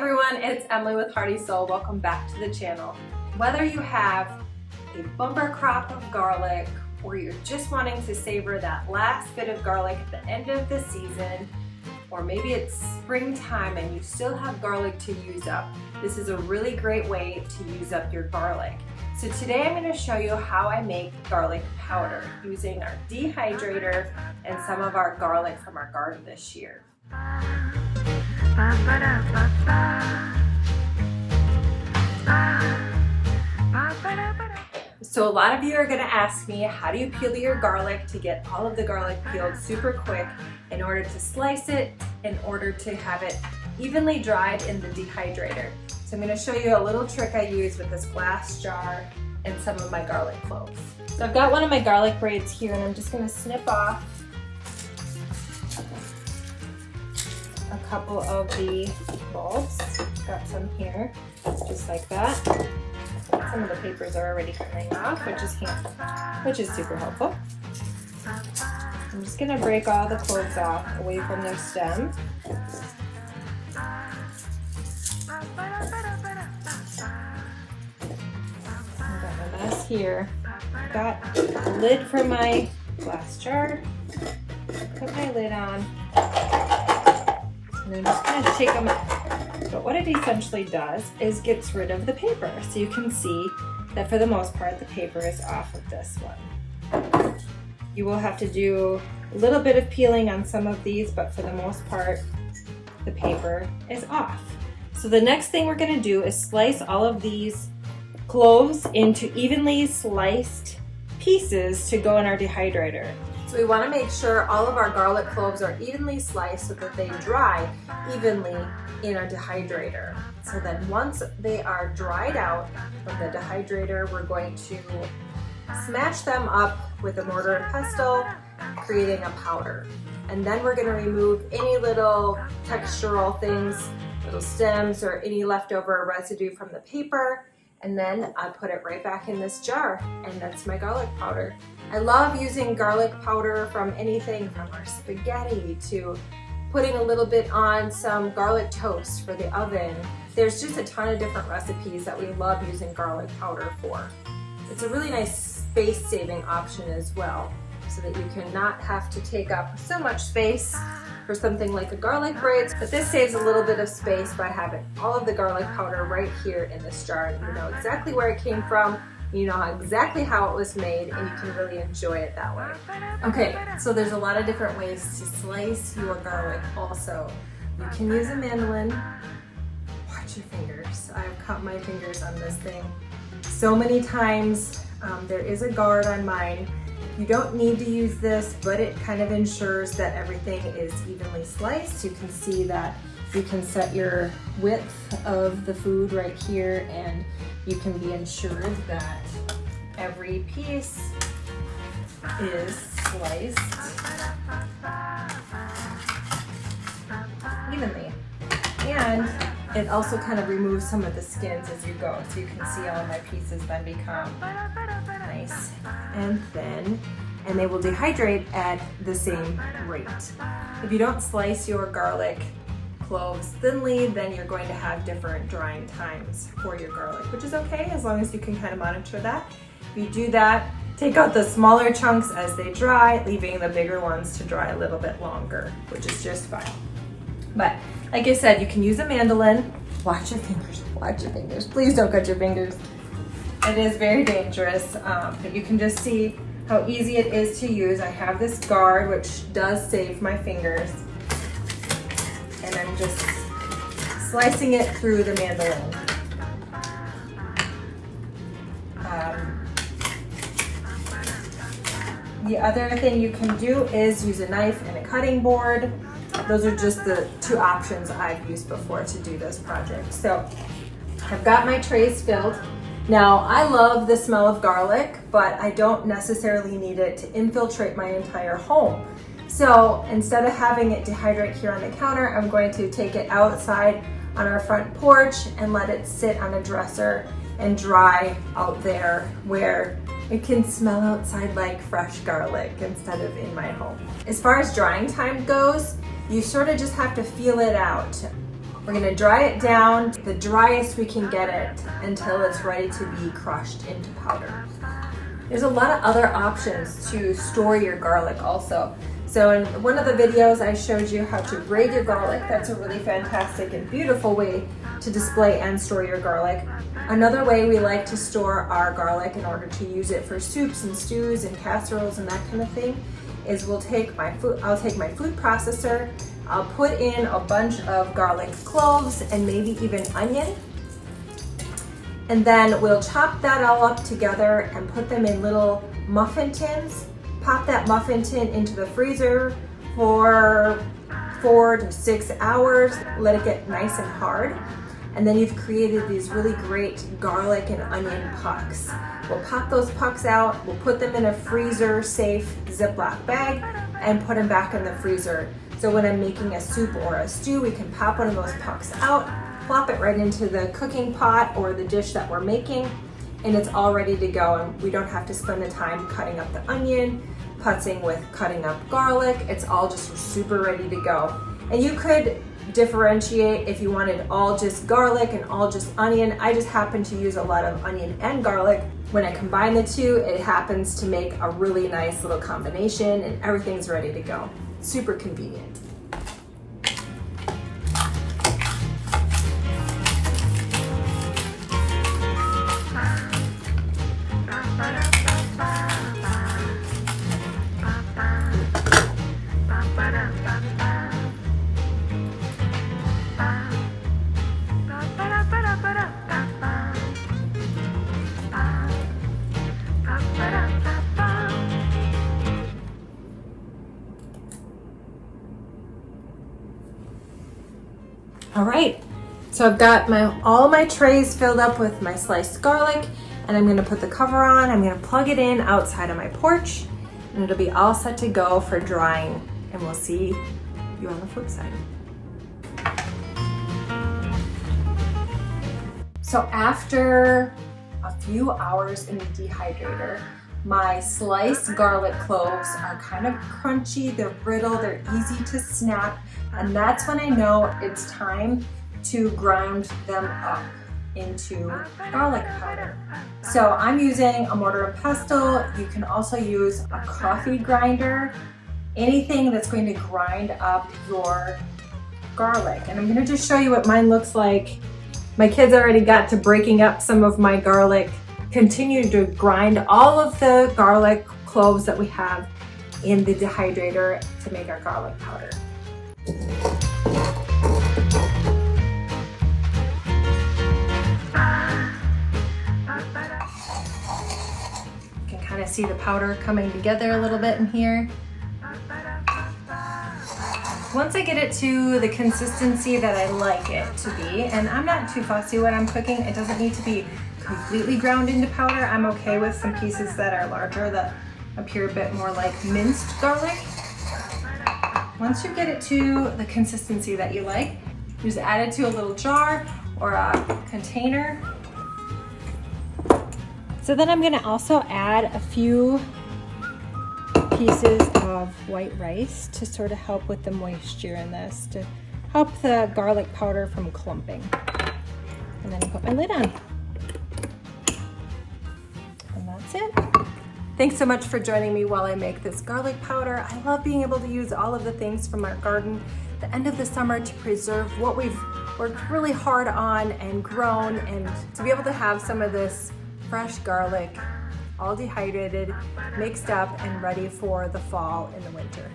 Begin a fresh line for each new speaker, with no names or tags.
everyone, it's Emily with Hearty Soul. Welcome back to the channel. Whether you have a bumper crop of garlic or you're just wanting to savor that last bit of garlic at the end of the season, or maybe it's springtime and you still have garlic to use up, this is a really great way to use up your garlic. So today I'm going to show you how I make garlic powder using our dehydrator and some of our garlic from our garden this year. So a lot of you are going to ask me, how do you peel your garlic to get all of the garlic peeled super quick in order to slice it, in order to have it evenly dried in the dehydrator. So I'm going to show you a little trick I use with this glass jar and some of my garlic cloves. So I've got one of my garlic braids here and I'm just going to snip off a couple of the bulbs. Got some here, just like that. Some of the papers are already coming off, which is super helpful. I'm just going to break all the cloves off away from their stem. I've got my mess here. I've got the lid from my glass jar. Put my lid on. And I'm just going to take them out. But what it essentially does is gets rid of the paper. So you can see that for the most part the paper is off of this one. You will have to do a little bit of peeling on some of these, but for the most part the paper is off. So the next thing we're going to do is slice all of these cloves into evenly sliced pieces to go in our dehydrator. So we want to make sure all of our garlic cloves are evenly sliced so that they dry evenly in our dehydrator. So then once they are dried out from the dehydrator, we're going to smash them up with a mortar and pestle, creating a powder. And then we're going to remove any little textural things, little stems or any leftover residue from the paper. And then I put it right back in this jar, and that's my garlic powder. I love using garlic powder from anything from our spaghetti to putting a little bit on some garlic toast for the oven. There's just a ton of different recipes that we love using garlic powder for. It's a really nice space-saving option as well, so that you can not have to take up so much space for something like a garlic braid, but this saves a little bit of space by having all of the garlic powder right here in this jar, and you know exactly where it came from, you know exactly how it was made, and you can really enjoy it that way. Okay, so there's a lot of different ways to slice your garlic also. You can use a mandolin. Watch your fingers. I've cut my fingers on this thing so many times. There is a guard on mine. You don't need to use this, but it kind of ensures that everything is evenly sliced. You can see that you can set your width of the food right here, and you can be ensured that every piece is sliced evenly. And it also kind of removes some of the skins as you go, so you can see all of my pieces then become nice and thin, and they will dehydrate at the same rate. If you don't slice your garlic cloves thinly, then you're going to have different drying times for your garlic, which is okay as long as you can kind of monitor that. If you do that, take out the smaller chunks as they dry, leaving the bigger ones to dry a little bit longer, which is just fine. But like I said, you can use a mandolin. Watch your fingers, watch your fingers. Please don't cut your fingers. It is very dangerous, but you can just see how easy it is to use. I have this guard, which does save my fingers, and I'm just slicing it through the mandolin. The other thing you can do is use a knife and a cutting board. Those are just the two options I've used before to do this project. So I've got my trays filled. Now I love the smell of garlic, but I don't necessarily need it to infiltrate my entire home. So instead of having it dehydrate here on the counter, I'm going to take it outside on our front porch and let it sit on a dresser and dry out there where it can smell outside like fresh garlic instead of in my home. As far as drying time goes, you sort of just have to feel it out. We're gonna dry it down the driest we can get it until it's ready to be crushed into powder. There's a lot of other options to store your garlic also. So in one of the videos I showed you how to braid your garlic. That's a really fantastic and beautiful way to display and store your garlic. Another way we like to store our garlic in order to use it for soups and stews and casseroles and that kind of thing is I'll take my food processor, I'll put in a bunch of garlic cloves and maybe even onion. And then we'll chop that all up together and put them in little muffin tins. Pop that muffin tin into the freezer for 4 to 6 hours. Let it get nice and hard. And then you've created these really great garlic and onion pucks. We'll pop those pucks out, we'll put them in a freezer safe Ziploc bag and put them back in the freezer. So when I'm making a soup or a stew, we can pop one of those pucks out, plop it right into the cooking pot or the dish that we're making, and it's all ready to go, and we don't have to spend the time cutting up the onion, putzing with cutting up garlic. It's all just super ready to go. And you could differentiate if you wanted all just garlic and all just onion. I just happen to use a lot of onion and garlic. When I combine the two, it happens to make a really nice little combination and everything's ready to go. Super convenient. All right, so I've got all my trays filled up with my sliced garlic, and I'm gonna put the cover on. I'm gonna plug it in outside of my porch, and it'll be all set to go for drying, and we'll see you on the flip side. So after a few hours in the dehydrator, my sliced garlic cloves are kind of crunchy, they're brittle, they're easy to snap, and that's when I know it's time to grind them up into garlic powder. So I'm using a mortar and pestle. You can also use a coffee grinder, anything that's going to grind up your garlic. And I'm gonna just show you what mine looks like. My kids already got to breaking up some of my garlic. Continue to grind all of the garlic cloves that we have in the dehydrator to make our garlic powder. You can kind of see the powder coming together a little bit in here. Once I get it to the consistency that I like it to be, and I'm not too fussy when I'm cooking, it doesn't need to be completely ground into powder. I'm okay with some pieces that are larger that appear a bit more like minced garlic. Once you get it to the consistency that you like, just add it to a little jar or a container. So then I'm gonna also add a few pieces of white rice to sort of help with the moisture in this, to help the garlic powder from clumping. And then I put my lid on. And that's it. Thanks so much for joining me while I make this garlic powder. I love being able to use all of the things from our garden at the end of the summer to preserve what we've worked really hard on and grown, and to be able to have some of this fresh garlic all dehydrated, mixed up, and ready for the fall and the winter.